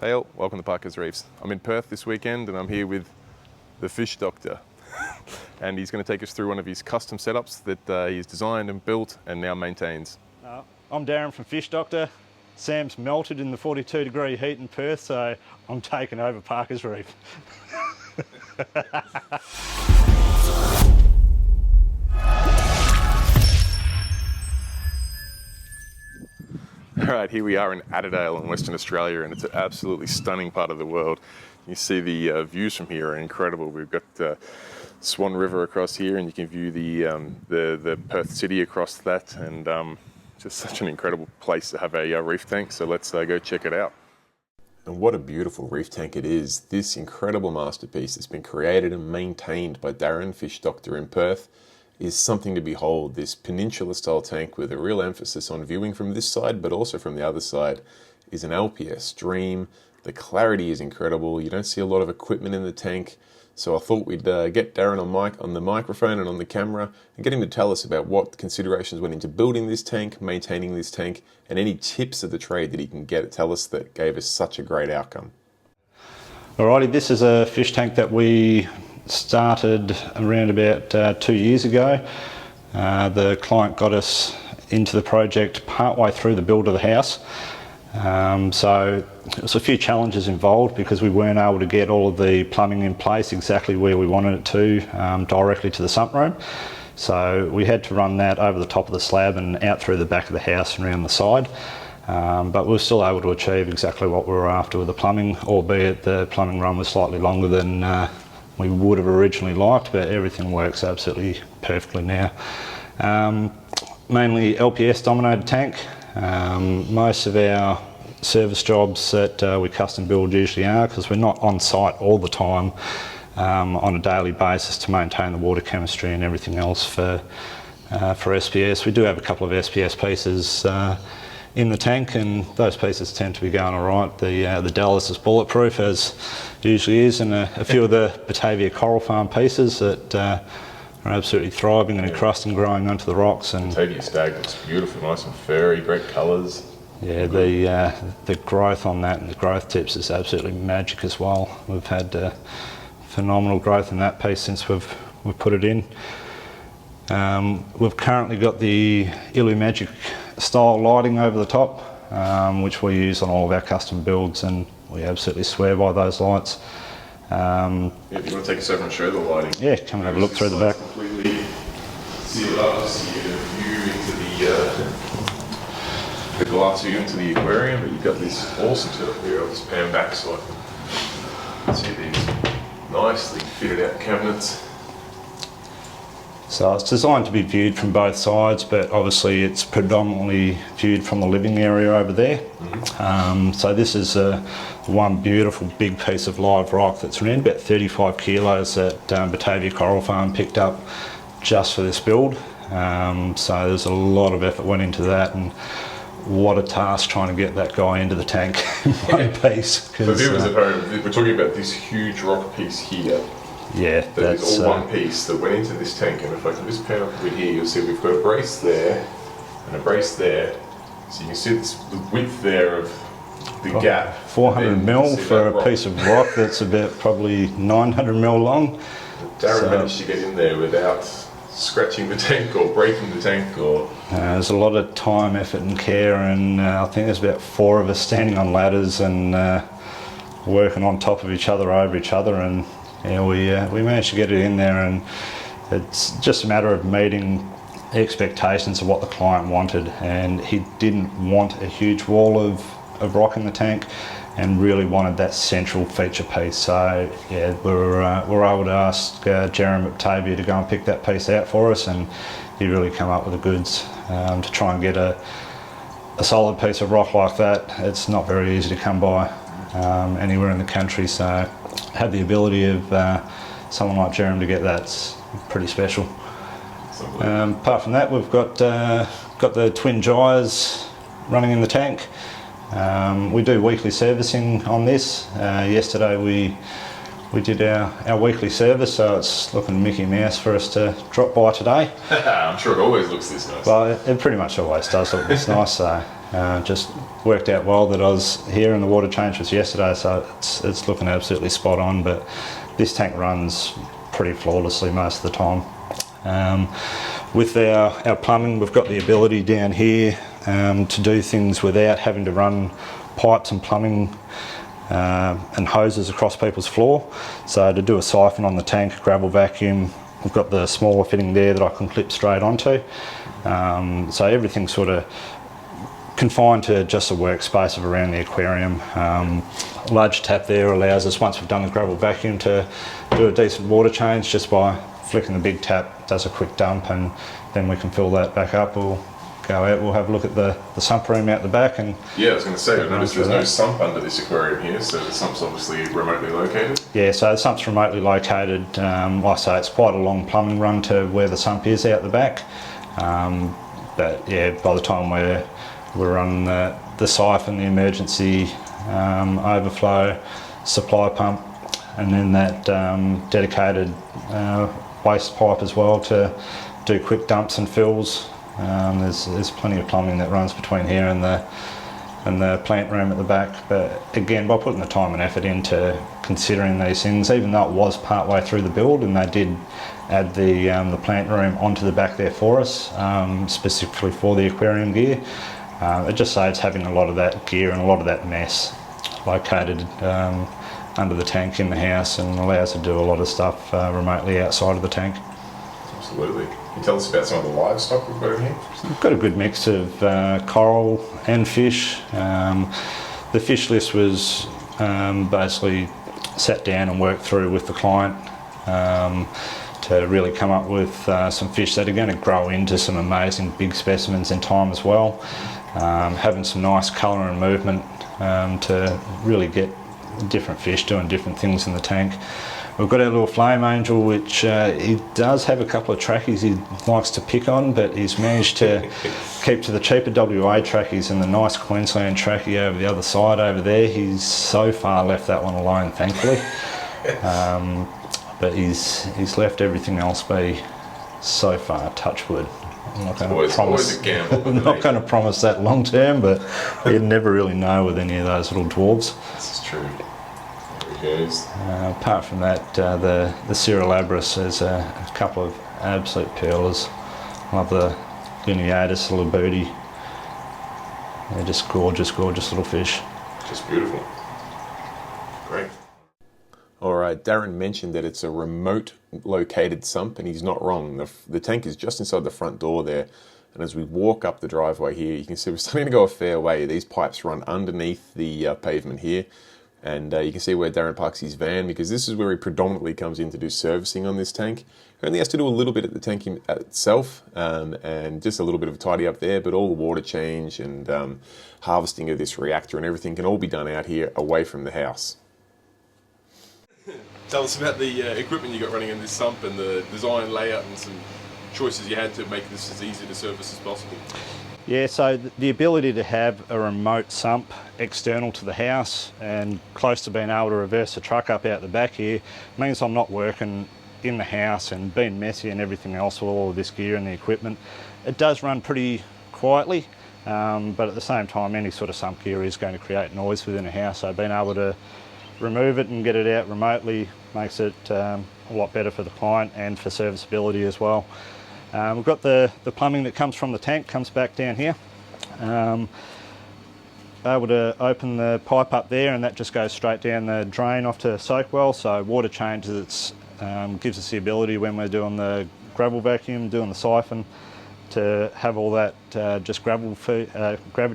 Hey all, welcome to Parker's Reefs. I'm in Perth this weekend and I'm here with the fish doctor. And he's going to take us through one of his custom setups that he's designed and built and now maintains. I'm Darren from Fish Doctor. Sam's melted in the 42-degree heat in Perth, so I'm taking over Parker's Reef. All right, here we are in Adelaide in Western Australia, and it's an absolutely stunning part of the world. You see the views from here are incredible. We've got Swan River across here, and you can view the Perth city across that, and just such an incredible place to have a reef tank. So let's go check it out. And what a beautiful reef tank it is. This incredible masterpiece that's been created and maintained by Darren, Fish Doctor in Perth, is something to behold. This peninsula style tank with a real emphasis on viewing from this side but also from the other side is an LPS dream. The clarity is incredible. You don't see a lot of equipment in the tank, so I thought we'd get Darren on the microphone and on the camera and get him to tell us about what considerations went into building this tank, maintaining this tank, and any tips of the trade that he can tell us that gave us such a great outcome. Alrighty, this is a fish tank that we started around about 2 years ago. The client got us into the project partway through the build of the house. So there was a few challenges involved because we weren't able to get all of the plumbing in place exactly where we wanted it to, directly to the sump room. So we had to run that over the top of the slab and out through the back of the house and around the side. But we were still able to achieve exactly what we were after with the plumbing, albeit the plumbing run was slightly longer than we would have originally liked, but everything works absolutely perfectly now. Mainly LPS dominated tank. Most of our service jobs that we custom build usually are, because we're not on site all the time on a daily basis to maintain the water chemistry and everything else for SPS. We do have a couple of SPS pieces in the tank, and those pieces tend to be going all right. The Dallas is bulletproof, as usually is, and a few of the Batavia Coral Farm pieces that are absolutely thriving and encrusting, growing onto the rocks. And Batavia stag looks beautiful, nice and furry, great colours. Yeah, the growth on that and the growth tips is absolutely magic as well. We've had phenomenal growth in that piece since we've put it in. We've currently got the Illumagic style lighting over the top, which we use on all of our custom builds, and we absolutely swear by those lights. Yeah, if you want to take us over and show the lighting. Yeah, come and have a look through the back. Completely sealed up, just so you get a view into the glass view into the aquarium, but you've got this awesome setup here. I'll just pan back so I can see these nicely fitted out cabinets. So it's designed to be viewed from both sides, but obviously it's predominantly viewed from the living area over there. Mm-hmm. So this is one beautiful big piece of live rock that's around about 35 kilos that Batavia Coral Farm picked up just for this build. So there's a lot of effort went into that, and what a task trying to get that guy into the tank in one piece. For viewers at home, we're talking about this huge rock piece here. Yeah, that's all one piece that went into this tank, and if I can just pan up a bit here, you'll see we've got a brace there and a brace there, so you can see the width there of the gap. 400 mil for a piece of rock that's about probably 900 mil long. Darren managed to get in there without scratching the tank or breaking the tank or... There's a lot of time, effort and care, and I think there's about 4 of us standing on ladders and working on top of each other, over each other, and yeah, we managed to get it in there, and it's just a matter of meeting expectations of what the client wanted, and he didn't want a huge wall of rock in the tank and really wanted that central feature piece. So yeah, we were able to ask Jeremy at Batavia to go and pick that piece out for us, and he really came up with the goods to try and get a solid piece of rock like that. It's not very easy to come by anywhere in the country, so have the ability of someone like Jeremy to get that's pretty special. Apart from that, we've got the twin gyres running in the tank. We do weekly servicing on this. Yesterday we we did our weekly service, so it's looking Mickey Mouse for us to drop by today. I'm sure it always looks this nice. Well, it pretty much always does look this nice, so just worked out well that I was here and the water change was yesterday, so it's looking absolutely spot on, but this tank runs pretty flawlessly most of the time. With our plumbing, we've got the ability down here to do things without having to run pipes and plumbing and hoses across people's floor. So to do a siphon on the tank, gravel vacuum, we've got the smaller fitting there that I can clip straight onto. So everything's sort of confined to just a workspace of around the aquarium. Large tap there allows us, once we've done the gravel vacuum, to do a decent water change just by flicking the big tap, does a quick dump, and then we can fill that back up. We'll go out, we'll have a look at the sump room out the back. And yeah, I was going to say, I noticed there's no sump under this aquarium here, so the sump's obviously remotely located. Yeah, so the sump's remotely located. Like I say, it's quite a long plumbing run to where the sump is out the back. But yeah, by the time we're on the siphon, the emergency overflow supply pump, and then that dedicated waste pipe as well to do quick dumps and fills. There's plenty of plumbing that runs between here and the plant room at the back. But again, by putting the time and effort into considering these things, even though it was part way through the build and they did add the plant room onto the back there for us, specifically for the aquarium gear, it just saves having a lot of that gear and a lot of that mess located under the tank in the house, and allows us to do a lot of stuff remotely outside of the tank. Absolutely. Can you tell us about some of the livestock we've got in here? We've got a good mix of coral and fish. The fish list was basically sat down and worked through with the client to really come up with some fish that are going to grow into some amazing big specimens in time as well. Having some nice colour and movement to really get different fish doing different things in the tank. We've got our little flame angel, which he does have a couple of trackies he likes to pick on, but he's managed to keep to the cheaper WA trackies and the nice Queensland trackie over the other side over there. He's so far left that one alone, thankfully. But he's left everything else be so far, touch wood. I'm not going to promise. Always a gamble. I'm not going to promise that long term, but you'd never really know with any of those little dwarves. This is true. There he goes. Apart from that, the Cirrolabris is a couple of absolute pearlers. Love the Lineatus Labuti. They're just gorgeous, gorgeous little fish. Just beautiful. Great. All right, Darren mentioned that it's a remote located sump, and he's not wrong. The tank is just inside the front door there, and as we walk up the driveway here, you can see we're starting to go a fair way. These pipes run underneath the pavement here, and you can see where Darren parks his van, because this is where he predominantly comes in to do servicing on this tank. He only has to do a little bit at the tank itself, and just a little bit of a tidy up there, but all the water change and harvesting of this reactor and everything can all be done out here away from the house. Tell us about the equipment you got running in this sump and the design, layout, and some choices you had to make this as easy to service as possible. Yeah, so the ability to have a remote sump external to the house and close to being able to reverse the truck up out the back here means I'm not working in the house and being messy and everything else with all of this gear and the equipment. It does run pretty quietly, but at the same time any sort of sump gear is going to create noise within a house, so being able to remove it and get it out remotely makes it a lot better for the client and for serviceability as well. We've got the plumbing that comes from the tank, comes back down here. Able to open the pipe up there, and that just goes straight down the drain off to Soakwell, so water changes, gives us the ability when we're doing the gravel vacuum, doing the siphon, to have all that just gravity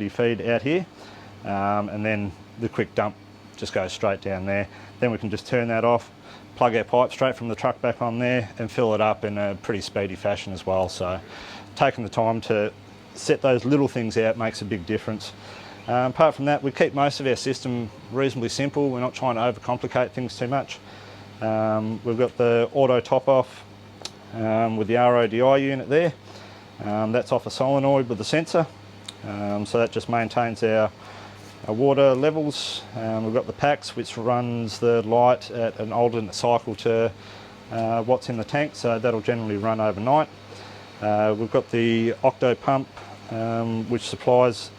feed out here, and then the quick dump just goes straight down there. Then we can just turn that off, plug our pipe straight from the truck back on there and fill it up in a pretty speedy fashion as well. So taking the time to set those little things out makes a big difference. Apart from that, we keep most of our system reasonably simple. We're not trying to overcomplicate things too much. We've got the auto top off with the RODI unit there. That's off a solenoid with a sensor. So that just maintains our Our water levels, we've got the packs which runs the light at an alternate cycle to what's in the tank, so that'll generally run overnight. We've got the octo pump which supplies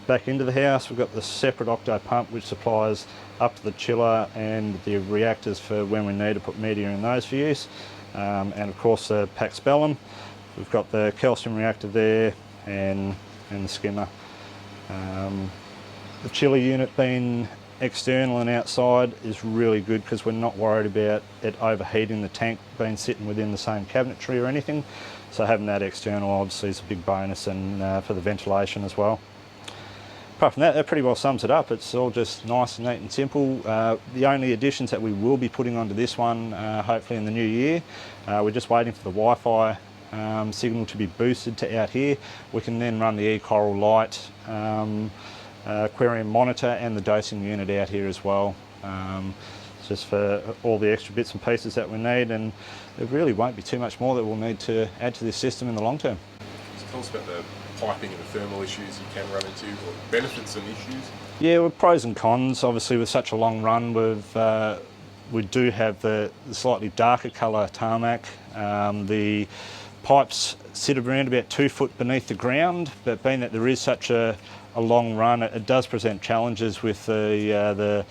back into the house. We've got the separate octo pump which supplies up to the chiller and the reactors for when we need to put media in those for use. And of course the pack spellum. We've got the calcium reactor there and the skimmer. The chiller unit being external and outside is really good because we're not worried about it overheating the tank being sitting within the same cabinetry or anything. So having that external obviously is a big bonus, and for the ventilation as well. Apart from that, that pretty well sums it up. It's all just nice and neat and simple. The only additions that we will be putting onto this one, hopefully in the new year, we're just waiting for the Wi-Fi signal to be boosted to out here. We can then run the e-coral light aquarium monitor and the dosing unit out here as well, just for all the extra bits and pieces that we need, and there really won't be too much more that we'll need to add to this system in the long term. So tell us about the piping and the thermal issues you can run into, or benefits and issues. Yeah, with pros and cons. Obviously with such a long run, we do have the slightly darker colour tarmac. The pipes sit around about 2 foot beneath the ground, but being that there is such a long run, it does present challenges with the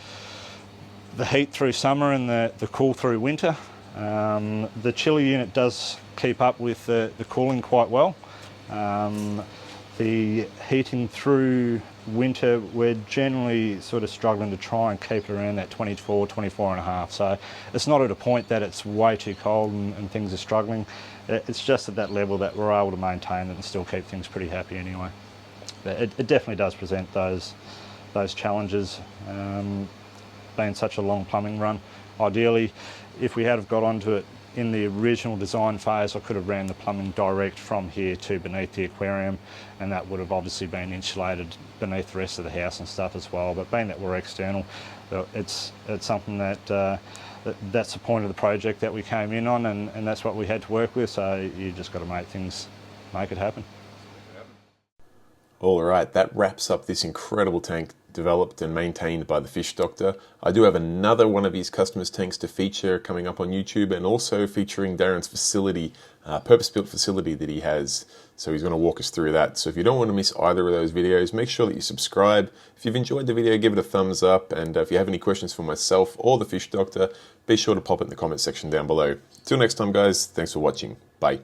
heat through summer and the cool through winter. The chiller unit does keep up with the cooling quite well. The heating through winter, we're generally sort of struggling to try and keep it around that 24, 24 and a half. So it's not at a point that it's way too cold and things are struggling. It's just at that level that we're able to maintain it and still keep things pretty happy anyway. But it definitely does present those challenges, being such a long plumbing run. Ideally, if we had have got onto it in the original design phase, I could have ran the plumbing direct from here to beneath the aquarium, and that would have obviously been insulated beneath the rest of the house and stuff as well. But being that we're external, it's something that that's the point of the project that we came in on, and that's what we had to work with. So you just got to make it happen. All right, that wraps up this incredible tank developed and maintained by the Fish Doctor. I do have another one of his customers' tanks to feature coming up on YouTube, and also featuring Darren's facility, purpose-built facility that he has. So he's going to walk us through that. So if you don't want to miss either of those videos, make sure that you subscribe. If you've enjoyed the video, give it a thumbs up. And if you have any questions for myself or the Fish Doctor, be sure to pop it in the comment section down below. Till next time, guys, thanks for watching. Bye.